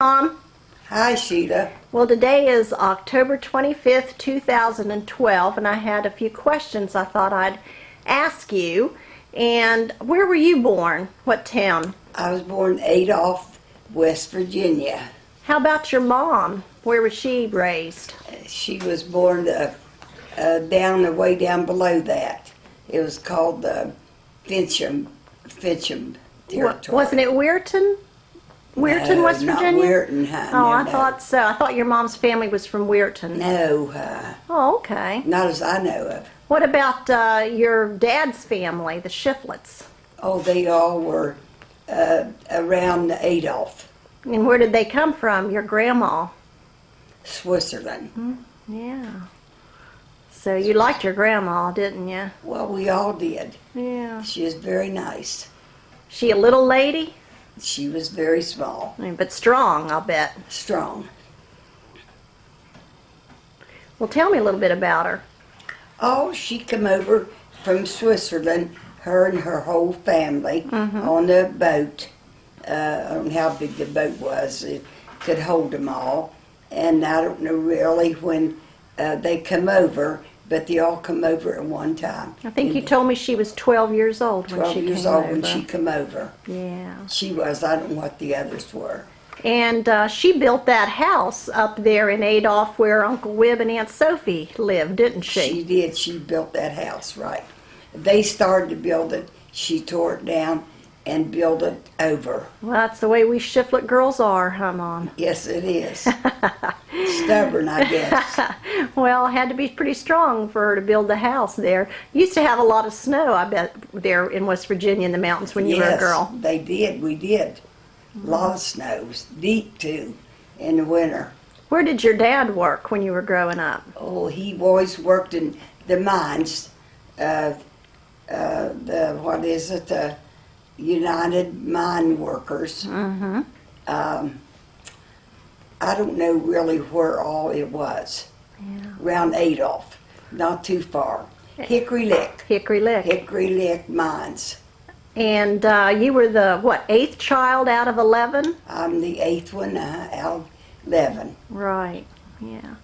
Mom. Hi, Shelia. Well, today is October 25th, 2012, and I had a few questions I thought I'd ask you. And where were you born? What town? I was born in Adolph, West Virginia. How about your mom? Where was she raised? She was born way down below that. It was called the Fincham territory. Wasn't it Weirton? Weirton, No, West Virginia? Not Weirton, huh? Oh, I No. thought so. I thought your mom's family was from Weirton. No, Oh, okay. not as I know of. What about your dad's family, the Shiflets? Oh, they all were around Adolph, And where did they come from, your grandma? Switzerland. Yeah. So you liked your grandma, didn't you? Well, we all did. Yeah. She was very nice. She a little lady? She was very small, But strong, I'll bet. strong. Well, tell me a little bit about her. Oh, she come over from Switzerland, her and her whole family, on a boat. I don't know how big the boat was. It could hold them all. And I don't know really when they come over, but they all come over at one time. I think you told me she was 12 years old when 12 she years came old over. when she come over. Yeah. She was. I don't know what the others were. And she built that house up there in Adolph where Uncle Wib and Aunt Sophie lived, didn't she? She did. She built that house, right. They started to build it. She tore it down and built it over. Well, that's the way we Shiflet girls are, huh, Mom? Yes, it is. Stubborn, I guess. Well, it had to be pretty strong for her to build the house there. Used to have a lot of snow, I bet, there in West Virginia in the mountains when you were a girl. Yes, they did. We did. A lot of snows. Deep, too, in the winter. Where did your dad work when you were growing up? Oh, he always worked in the mines. The United Mine Workers. Mm-hmm. I don't know really where all it was. Yeah. Around Adolph, not too far. Hickory Lick. Hickory Lick. Hickory Lick Mines. And you were the, what, 8th child out of 11? I'm the 8th one out of 11. Right, yeah.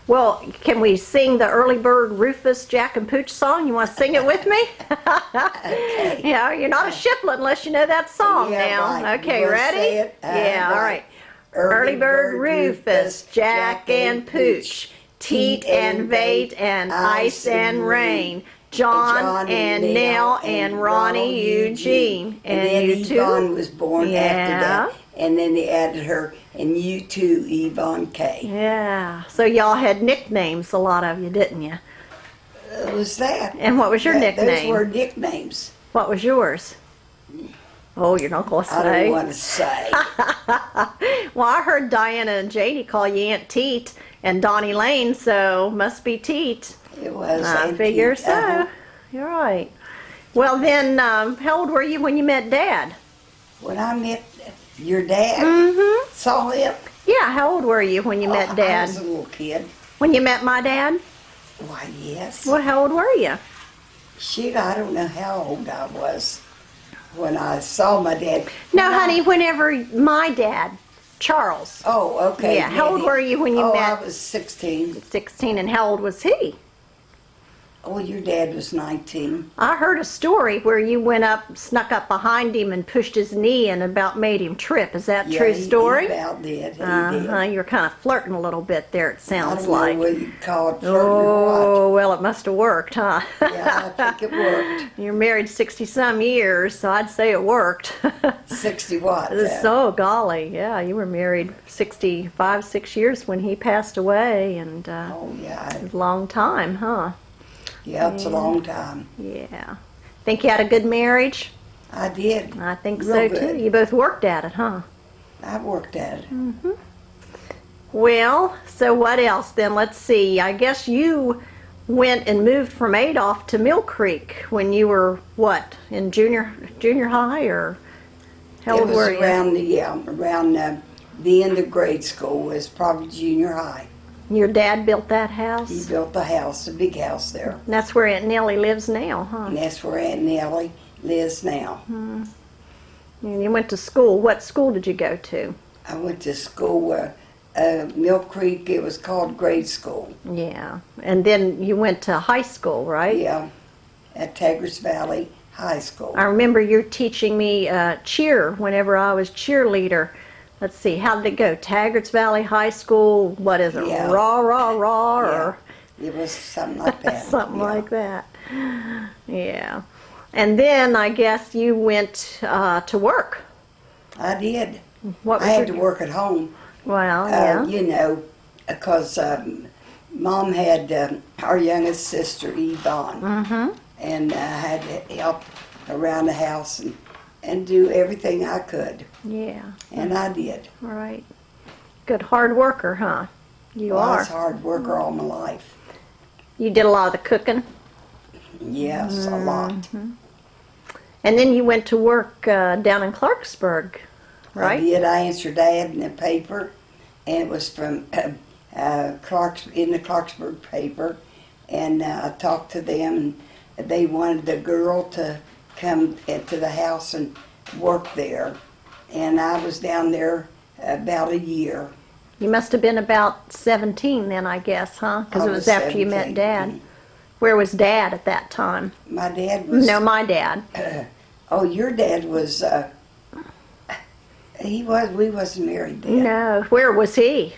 Well, can we sing the Early Bird Rufus Jack and Pooch song? You want to sing it with me? Okay. Yeah, you're not a Shiflet unless you know that song Yeah, now. right. Okay, You wanna ready? say it? Yeah, all right. Early Bird Rufus, Jack and Pooch, Teat and Vate and Ice and Rain, John and Nell and Ronnie Eugene. And then you too? Yvonne was born after Yeah. that. And then they added her, and you too, Yvonne K. Yeah, so y'all had nicknames, a lot of you, didn't you? It was that. And what was your Those nickname? were nicknames. What was yours? Oh, you're not going to say. I don't want to say. Well, I heard Diana and Janie call you Aunt Teat and Donnie Lane, so must be Teat. It was. I Aunt figure Teat. so. You're right. Well, then, how old were you when you met Dad? When I met your dad, Mm-hmm. saw him. Yeah, how old were you when you met I Dad? was a little kid. When you met my dad? Why, yes. Well, how old were you? Shit, I don't know how old I was when I saw my dad. No, honey, whenever my dad, Charles. Oh, okay. Yeah, how old were you when you met? I was 16. 16, and how old was he? Oh, your dad was 19. I heard a story where you went up, snuck up behind him and pushed his knee and about made him trip. Is that a true story? He about did. He did. You're kind of flirting a little bit there, it I sounds don't like. know whether you call it flirting or Oh, well, it must have worked, huh? what. Yeah, I think it worked. You're married 60-some years, so I'd say it worked. 60 what? So, golly, yeah, you were married 65, 6 years when he passed away, and Oh, yeah. a long time, huh? Yeah, it's a long time. Yeah. Think you had a good marriage? I did. I think Real so, good. too. You both worked at it, huh? I worked at it. Well, so what else then? Let's see. I guess you went and moved from Adolph to Mill Creek when you were, what, in junior high, or how old were you? Around the end of grade school. It was probably junior high. Your dad built that house? He built the house, a big house there. And that's where Aunt Nellie lives now, huh? And that's where Aunt Nellie lives now. And you went to school. What school did you go to? I went to school, Mill Creek. It was called grade school. Yeah. And then you went to high school, right? Yeah, at Taggart Valley High School. I remember you teaching me cheer whenever I was cheerleader. Let's see, how did it go? Taggart's Valley High School, what is it? Yeah. Rah, rah, rah, Yeah. or It was something like that. something yeah. like that. Yeah. And then I guess you went to work. I did. What I was had your- to work at home. Well, yeah. You know, because Mom had our youngest sister, Yvonne, and I had to help around the house and do everything I could. Yeah. And I did. Right. Good hard worker, huh? You I are. was a hard worker all my life. You did a lot of the cooking. Yes, a lot. And then you went to work down in Clarksburg, I right? did. I answered ad in the paper, and it was from in the Clarksburg paper, and I talked to them, and they wanted the girl to come into the house and work there, and I was down there about a year. You must have been about 17 then, I guess, huh? Because I it was was after you met 17. Dad. Where was Dad at that time? My dad was. No, my dad. Oh, your dad was. He was. We wasn't married then. No. Where was he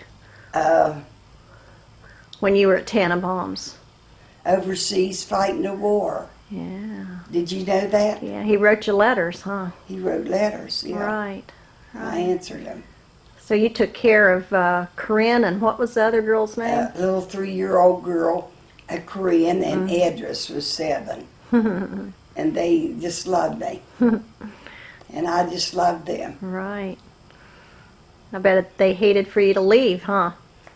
Uh, when you were at Tannenbaum's? overseas fighting the war. Yeah. Did you know that? Yeah, he wrote you letters, huh? He wrote letters. Yeah. Right. I answered them. So you took care of Corinne, and what was the other girl's name? A little 3-year-old girl, a Korean, and Edris was 7. And they just loved me. And I just loved them. Right. I bet they hated for you to leave, huh?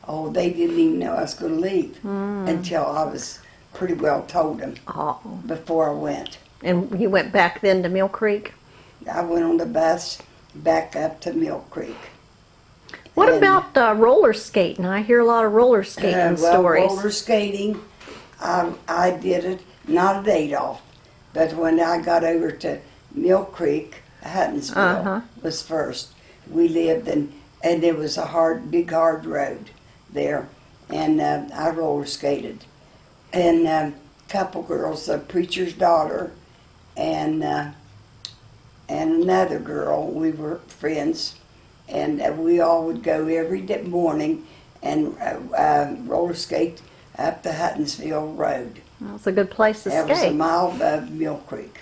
Oh, they didn't even know I was going to leave until I was pretty well told them Oh. before I went. And you went back then to Mill Creek? I went on the bus back up to Mill Creek. What And, about roller skating? I hear a lot of roller skating stories. Roller skating, I did it, not at Adolph, but when I got over to Mill Creek, Huttonsville was first. We lived and there was a big hard road there, and I roller skated. And a couple girls, a preacher's daughter, and another girl, we were friends, and we all would go every morning and roller skate up the Huttonsville Road. Well, it's a good place to That was a skate. mile above Mill Creek.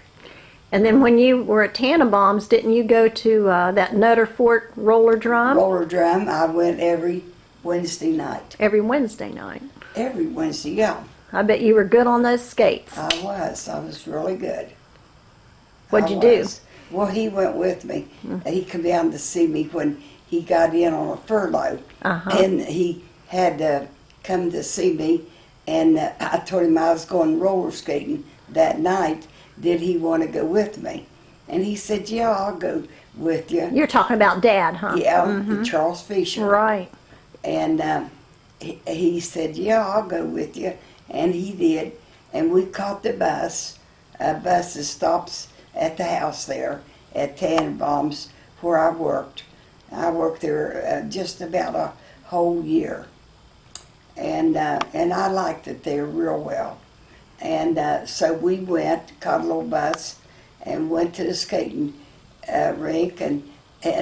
And then when you were at Tannenbaum's, didn't you go to that Nutter Fort roller drum? Roller drum, I went every Wednesday night. Every Wednesday night. Every Wednesday, yeah. I bet you were good on those skates. I was really good. What'd you I do? was. Well, he went with me. He came down to see me when he got in on a furlough. And he had come to see me, and I told him I was going roller skating that night. Did he want to go with me? And he said, yeah, I'll go with you. You're talking about Dad, huh? Yeah, Charles Fisher. Right. And he said, yeah, I'll go with you. And he did. And we caught the bus. Bus that stops at the house there at Tannenbaum's where I worked. I worked there just about a whole year. And I liked it there real well. And so we went, caught a little bus, and went to the skating rink. And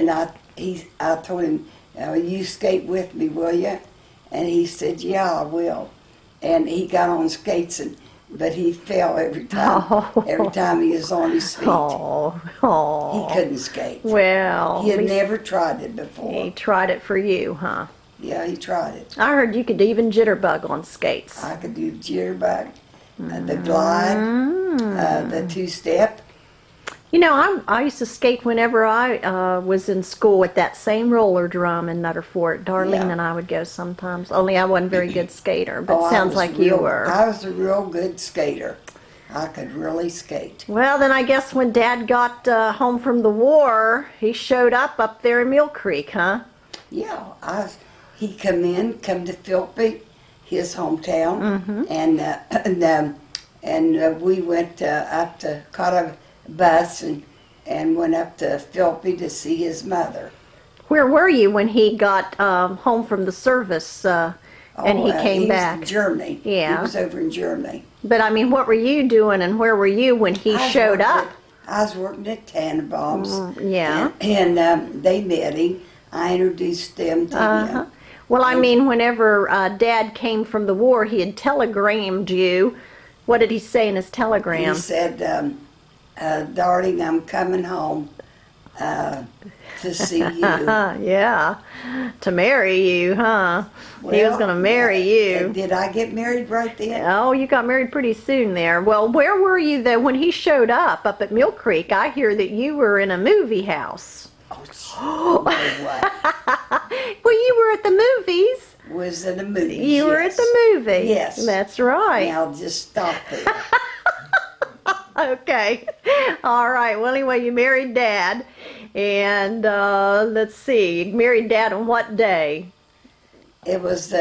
I told him, you skate with me, will you? And he said, yeah, I will. And he got on skates, but he fell every time. Every time he was on his feet. He couldn't skate. Well, He had at least never tried it before. he tried it for you, huh? Yeah, he tried it. I heard you could even jitterbug on skates. I could do the jitterbug, the glide, the two-step. You know, I used to skate whenever I was in school at that same roller drum in Nutter Fort. Darlene Yeah. and I would go sometimes. Only I wasn't a very good skater, but Oh, I sounds was like you were. I was a real good skater. I could really skate. Well, then I guess when Dad got home from the war, he showed up there in Mill Creek, huh? Yeah, he come to Philby, his hometown, and we went up to caught a bus and went up to Philby to see his mother. Where were you when he got home from the service and he came he back? was in Germany. Yeah. He was over in Germany. But I mean, what were you doing and where were you when he showed up? I was working at Tannenbaum's. Yeah. And they met him. I introduced them to him. Well, I mean, whenever Dad came from the war, he had telegrammed you. What did he say in his telegram? He said, darling, I'm coming home to see you. Yeah, to marry you, huh? He was going to marry you. Did I get married right then? Oh, you got married pretty soon there. Well, where were you though when he showed up at Mill Creek? I hear that you were in a movie house. Oh, what? Well, you were at the movies. Was in a movie. You were at the movie. Yes. That's right. Now just stop there. Okay. All right. Well, anyway, you married Dad. And let's see. You married Dad on what day? It was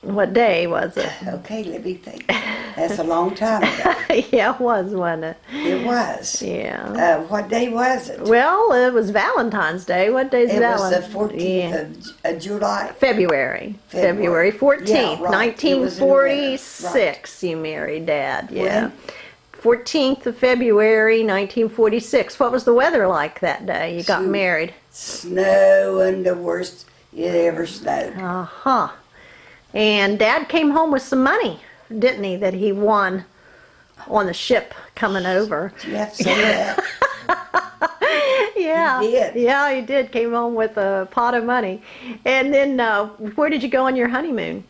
What day was it? okay, let me think. That's a long time ago. Yeah, it was, wasn't it? It was. Yeah. What day was it? Well, it was Valentine's Day. What day is It was Valentine's? the 14th of July. February. February. February 14th, Yeah, right. It was in the winter. 1946, you married Dad. Yeah. When? 14th of February, 1946. What was the weather like that day you got married? Snow and the worst it ever snowed. Uh-huh. And Dad came home with some money, didn't he, that he won on the ship coming over? Do you have to say that? Yeah. He did. Yeah, he did. Came home with a pot of money. And then where did you go on your honeymoon?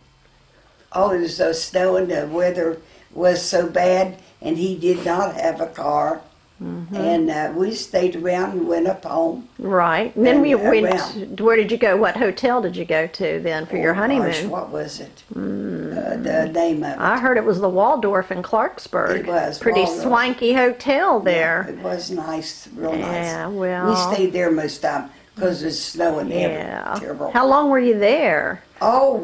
Oh, it was so snow and the weather was so bad, and he did not have a car. And we stayed around and went up home. Right. And then we went, around. where did you go? What hotel did you go to then for your honeymoon? Gosh, what was it? The name of it. I heard it was the Waldorf in Clarksburg. It was. Pretty Waldorf. swanky hotel there. It was nice, real nice. Yeah, well. We stayed there most of the time because it was snowing Yeah. terrible. How long were you there? Oh,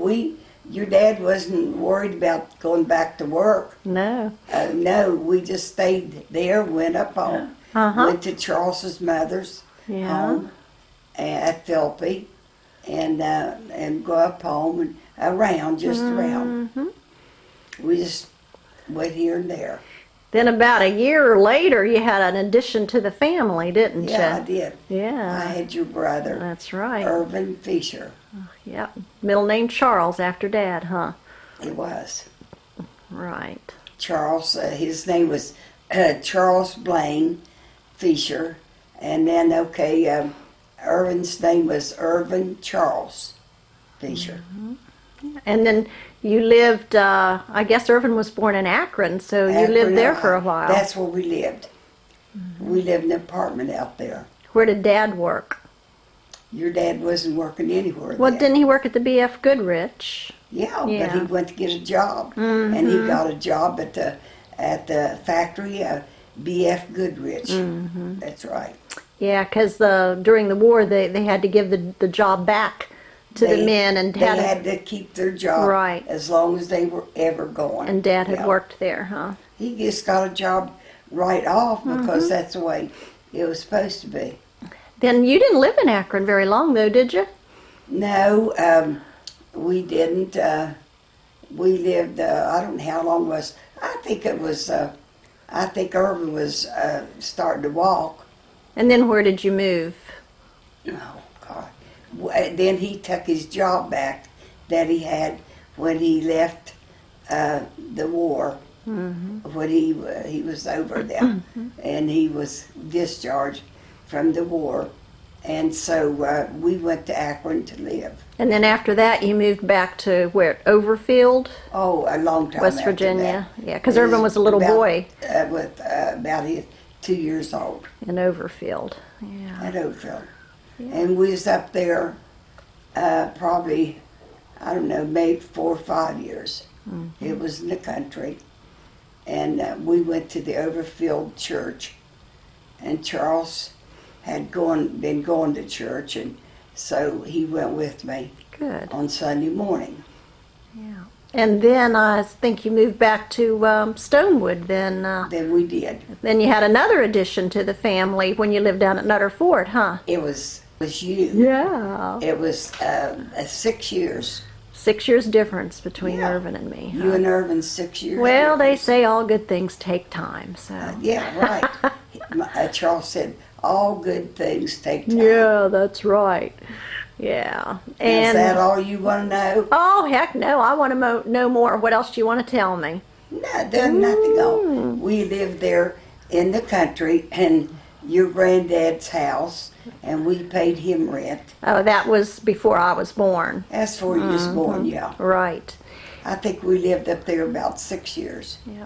your dad wasn't worried about going back to work. No. No, we just stayed there, went up home, went to Charles's mother's home at Philippi, and go up home and around, just around. We just went here and there. Then about a year later, you had an addition to the family, didn't you? Yeah, I did. Yeah. I had your brother, That's right. Irvin Fisher. Yep. Middle name Charles after Dad, huh? It was. Right. Charles, his name was Charles Blaine Fisher. And then, Irvin's name was Irvin Charles Fisher. And then you lived, I guess Irvin was born in Akron, so you lived there for a while. That's where we lived. We lived in an apartment out there. Where did Dad work? Your dad wasn't working anywhere Well, then. didn't he work at the B.F. Goodrich? Yeah, Yeah. but he went to get a job. And he got a job at the factory, B.F. Goodrich. That's right. Yeah, because during the war, they had to give the job back to the men, and they Dad had to keep their job Right. as long as they were ever going. and Dad had Yeah. worked there, huh? He just got a job right off because that's the way it was supposed to be. Then you didn't live in Akron very long, though, did you? No, we didn't. We lived, I don't know how long it was. I think it was, I think Irvin was starting to walk. And then where did you move? Oh, God. Then he took his job back that he had when he left the war, when he was over there, and he was discharged from the war. And so we went to Akron to live. And then after that, you moved back to where? Overfield, Oh, a long time West after Virginia? that. Yeah, because Irvin was a little About- boy with about 2 years old in Overfield. Yeah. at Oakville. And we was up there probably, I don't know, maybe 4 or 5 years. It was in the country. And we went to the Overfield church. And Charles had been going to church, and so he went with me Good. on Sunday morning. Yeah. And then I think you moved back to Stonewood. Then we did. Then you had another addition to the family when you lived down at Nutter Fort, huh? It was you. Yeah. It was 6 years. 6 years difference between Yeah. Irvin and me. You and Irvin 6 years. Well, they difference. say all good things take time, so. Yeah, right. Charles said, all good things take time. Yeah, that's right. Yeah. Is that all you want to know? Oh, heck no. I want to know more. What else do you want to tell me? No, there's nothing on. We lived there in the country, and your granddad's house, and we paid him rent. Oh, that was before I was born. That's before you was born, yeah. Right. I think we lived up there about 6 years. Yeah.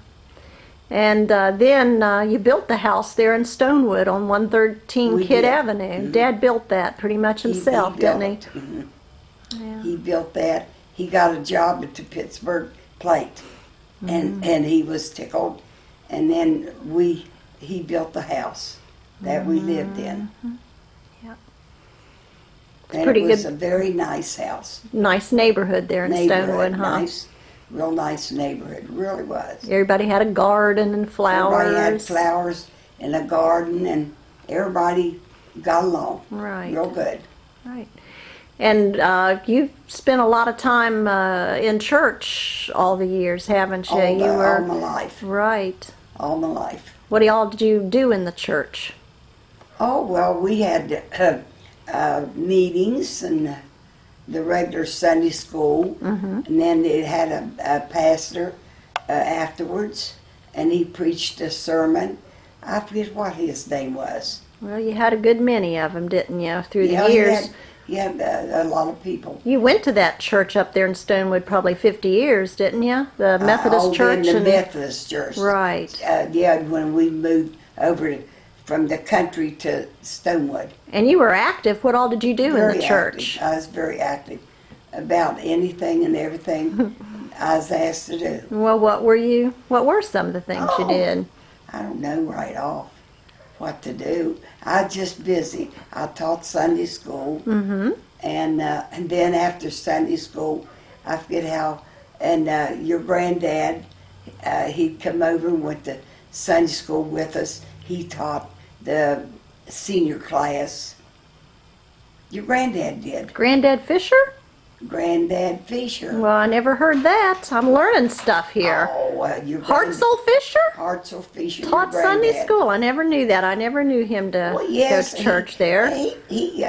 And then you built the house there in Stonewood on 113 We Kidd did. Avenue. Dad built that pretty much himself, didn't he? Mhm. Yeah. He built that. He got a job at the Pittsburgh Plate, and he was tickled. And then he built the house that we lived in. Yep. And pretty it was good. a very nice house. Nice neighborhood there in Stonewood, huh? Nice, real nice neighborhood. Really was. Everybody had a garden and flowers. Everybody had flowers and a garden, and everybody got along. Right. Real good. Right. And you spent a lot of time in church all the years, haven't you? All my life. Right. All my life. What all did you do in the church? Oh, well, we had meetings and the regular Sunday school, and then it had a pastor afterwards, and he preached a sermon. I forget what his name was. Well, you had a good many of them, didn't you, through Yeah, the years? he had a lot of people. You went to that church up there in Stonewood probably 50 years, didn't you? The Methodist church? In the Methodist church. Right. Yeah, when we moved over from the country to Stonewood. And you were active. What all did you do in Very the church? active. I was very active about anything and everything I was asked to do. Well, what were some of the things you did? I don't know right off what to do. I was just busy. I taught Sunday school, and then after Sunday school, I forget how, and your granddad, he'd come over and went to Sunday school with us. He taught the senior class. Your granddad did. Granddad Fisher? Granddad Fisher. Well, I never heard that. I'm learning stuff here. Oh, your Hartzell Fisher? Hartzell Fisher. Taught your Sunday granddad. school. I never knew that. I never knew him to Well, yes, go to church there. He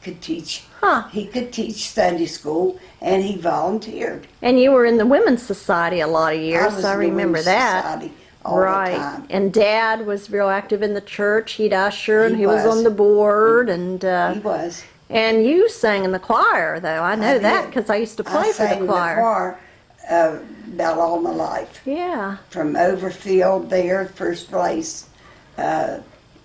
could teach. Huh. He could teach Sunday school, and he volunteered. And you were in the Women's Society a lot of years. was I in the remember Women's that. Society all Right. the time. And Dad was real active in the church. He'd usher, and He he was was. on the board. And He was. and you sang in the choir, though. I know that did. because I used to play I for sang the in choir. about all my life. Yeah. From Overfield there, first place,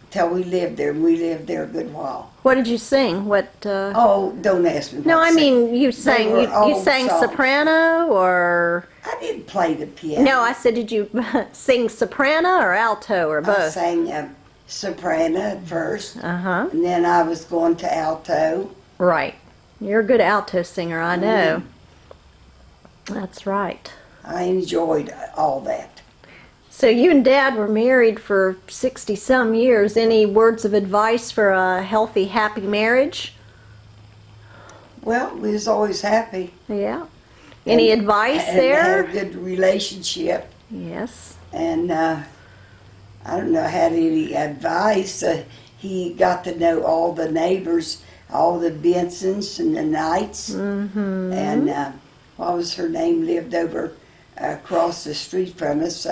till we lived there. We lived there a good while. What did you sing? What? Oh, don't ask me. No, what I to sing. mean you sang. were You old sang songs. soprano or? I didn't play the piano. No, I said, did you sing soprano or alto or I both? sang soprano at first, Uh-huh. and then I was going to alto. Right. You're a good alto singer, I know. Mm-hmm. That's right. I enjoyed all that. So you and Dad were married for 60-some years. Any words of advice for a healthy, happy marriage? Well, we was always happy. Yeah. Any advice and there? had a good relationship, Yes. and I don't know, had any advice. He got to know all the neighbors, all the Bensons and the Knights, and what was her name? Lived over across the street from us.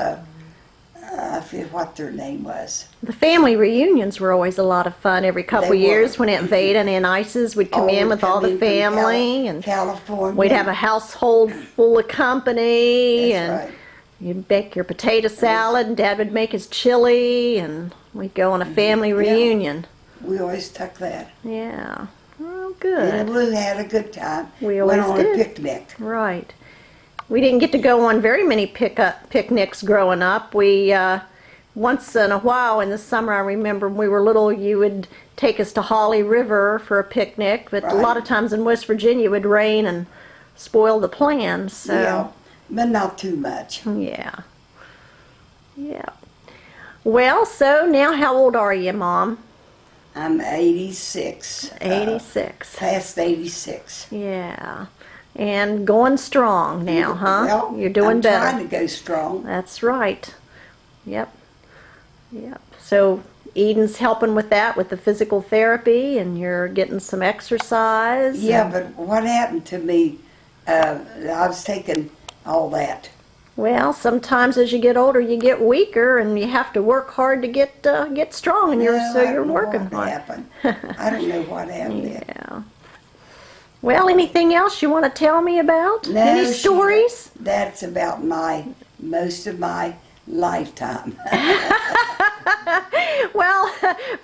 I forget what their name was. The family reunions were always a lot of fun every couple They were. years when Aunt Veda and Aunt Isis would come in with all the family, and California. we'd have a household full of company, and That's right. you'd bake your potato salad, and Dad would make his chili, and we'd go on a family reunion. We always took that. Yeah. Oh, And good. we had a good time. We Went always on did. a picnic. Right. We didn't get to go on very many picnics growing up. We once in a while in the summer, I remember when we were little, you would take us to Holly River for a picnic, but a lot of times in West Virginia it would rain and spoil the plans. So Yeah. but not too much. Yeah. Yeah. Well, so now how old are you, Mom? I'm 86. 86. Past 86. Yeah. And going strong now, huh? Well, You're doing I'm better. trying to go strong. That's right. Yep. Yep. So Eden's helping with that, with the physical therapy, and you're getting some exercise. Yeah, but what happened to me, I was taking all that. Well, sometimes as you get older, you get weaker, and you have to work hard to get strong. And Well, so I you're don't know working what hard. happened. I don't know what happened. Yeah. Well, anything else you want to tell me about? No, Any Sheila, stories? that's about most of my lifetime. Well,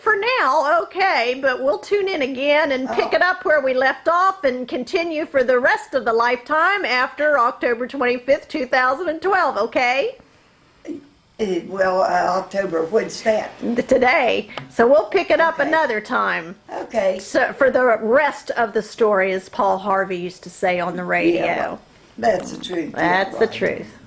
for now, okay, but we'll tune in again and pick it up where we left off and continue for the rest of the lifetime after October 25th, 2012, okay? Well, October, what's that? Today. So we'll pick it up Okay. another time. Okay. So for the rest of the story, as Paul Harvey used to say on the radio. Yeah, well, that's the truth. That's yeah, the right. truth.